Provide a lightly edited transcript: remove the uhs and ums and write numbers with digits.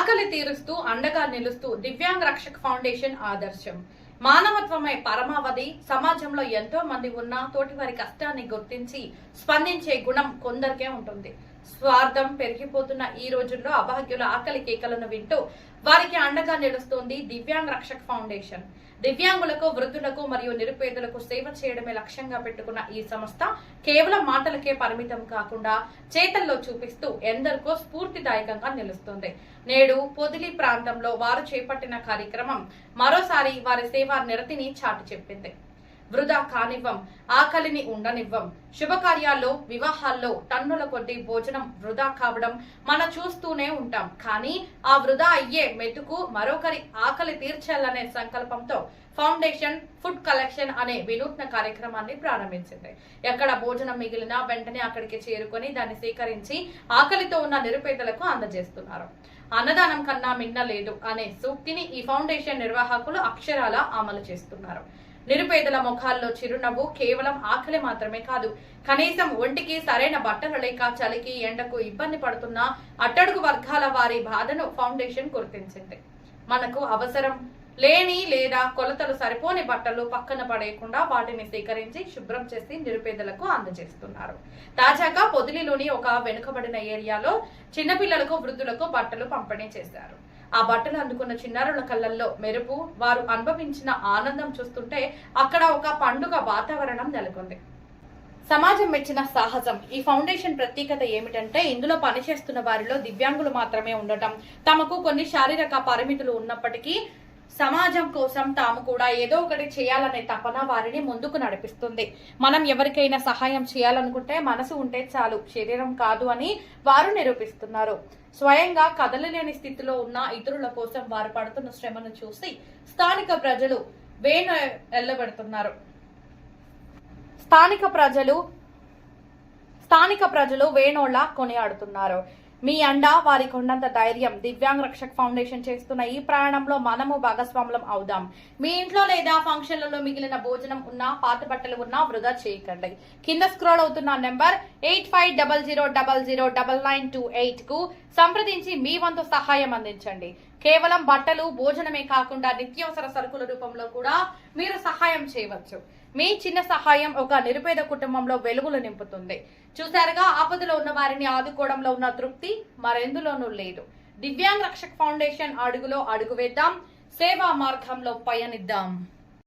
ఆకలి తీరుస్తూ అండగా నిలుస్తూ దివ్యాంగ రక్షక్ ఫౌండేషన్ ఆదర్శం. మానవత్వమే పరమావధి. సమాజంలో ఎంతో మంది ఉన్నా తోటివారి కష్టాన్ని గుర్తించి స్పందించే గుణం కొందరికే ఉంటుంది. స్వార్థం పెరిగిపోతున్న ఈ రోజుల్లో అభాగ్యుల ఆకలి కేకలను వింటూ వారికి అండగా నిలుస్తోంది దివ్యాంగ రక్షక్ ఫౌండేషన్. దివ్యాంగులకు, వృద్ధులకు మరియు నిరుపేదలకు సేవ చేయడమే లక్ష్యంగా పెట్టుకున్న ఈ సంస్థ కేవలం మాటలకే పరిమితం కాకుండా చేతల్లో చూపిస్తూ ఎందరికో స్ఫూర్తిదాయకంగా నిలుస్తుంది. నేడు పొదిలి ప్రాంతంలో వారు చేపట్టిన కార్యక్రమం మరోసారి వారి సేవా నిరతిని చాటి చెప్పింది. వృధా కానివ్వం, ఆకలిని ఉండనివ్వం. శుభకార్యాల్లో, వివాహాల్లో టన్నుల కొద్దీ భోజనం వృధా కావడం మనం చూస్తూనే ఉంటాం. కానీ ఆ వృధా అయ్యే మెతుకు మరొకరి ఆకలి తీర్చాలనే సంకల్పంతో ఫౌండేషన్ ఫుడ్ కలెక్షన్ అనే వినూత్న కార్యక్రమాన్ని ప్రారంభించింది. ఎక్కడ భోజనం మిగిలినా వెంటనే అక్కడికి చేరుకొని దాన్ని సేకరించి ఆకలితో ఉన్న నిరుపేదలకు అందజేస్తున్నారు. అన్నదానం కన్నా మిన్న లేదు అనే సూక్తిని ఈ ఫౌండేషన్ నిర్వాహకులు అక్షరాల అమలు చేస్తున్నారు. నిరుపేదల ముఖాల్లో చిరునవ్వు కేవలం ఆకలి మాత్రమే కాదు, కనీసం ఒంటికి సరైన బట్టలు లేక చలికి, ఎండకు ఇబ్బంది పడుతున్న అట్టడుగు వర్గాల వారి బాధను ఫౌండేషన్ గుర్తించింది. మనకు అవసరం లేని లేదా కొలతలు సరిపోని బట్టలు పక్కన పడేయకుండా వాటిని సేకరించి శుభ్రం చేసి నిరుపేదలకు అందజేస్తున్నారు. తాజాగా పొదిలిలోని ఒక వెనుకబడిన ఏరియాలో చిన్నపిల్లలకు, వృద్ధులకు బట్టలు పంపిణీ చేశారు. ఆ బట్టలు అందుకున్న చిన్నారుల కళ్ళల్లో మెరుపు, వారు అనుభవించిన ఆనందం చూస్తుంటే అక్కడ ఒక పండుగ వాతావరణం నెలకొంది. సమాజం మెచ్చిన సాహసం. ఈ ఫౌండేషన్ ప్రత్యేకత ఏమిటంటే ఇందులో పనిచేస్తున్న వారిలో దివ్యాంగులు మాత్రమే ఉండటం. తమకు కొన్ని శారీరక పరిమితులు ఉన్నప్పటికీ సమాజం కోసం తాము కూడా ఏదో ఒకటి చేయాలనే తపన వారిని ముందుకు నడిపిస్తుంది. మనం ఎవరికైనా సహాయం చేయాలనుకుంటే మనసు ఉంటే చాలు, శరీరం కాదు అని వారు నిరూపిస్తున్నారు. స్వయంగా కదలలేని స్థితిలో ఉన్న ఇతరుల కోసం వారు పడుతున్న శ్రమను చూసి స్థానిక ప్రజలు వేణోళ్ల కొనియాడుతున్నారు. మీ అండా వారి కొండంత ధైర్యం. దివ్యాంగ రక్షక్ ఫౌండేషన్ చేస్తున్న ఈ ప్రయాణంలో మనము భాగస్వాములం అవుదాం. మీ ఇంట్లో లేదా ఫంక్షన్లలో మిగిలిన భోజనం ఉన్నా, పాత బట్టలు ఉన్నా వృధా చేయకండి. కింద స్క్రోల్ అవుతున్న నెంబర్ 8500009928 కు సంప్రదించి మీ వంతు సహాయం అందించండి. కేవలం బట్టలు, భోజనమే కాకుండా నిత్యావసర సరుకుల రూపంలో కూడా మీరు సహాయం చేయవచ్చు. మీ చిన్న సహాయం ఒక నిరుపేద కుటుంబంలో వెలుగులు నింపుతుంది. చూశారుగా, ఆపదలో ఉన్న వారిని ఆదుకోవడంలో ఉన్న తృప్తి మరెందులోనూ లేదు. దివ్యాంగ రక్షక్ ఫౌండేషన్ అడుగులో అడుగు వేద్దాం, సేవా మార్గంలో పయనిద్దాం.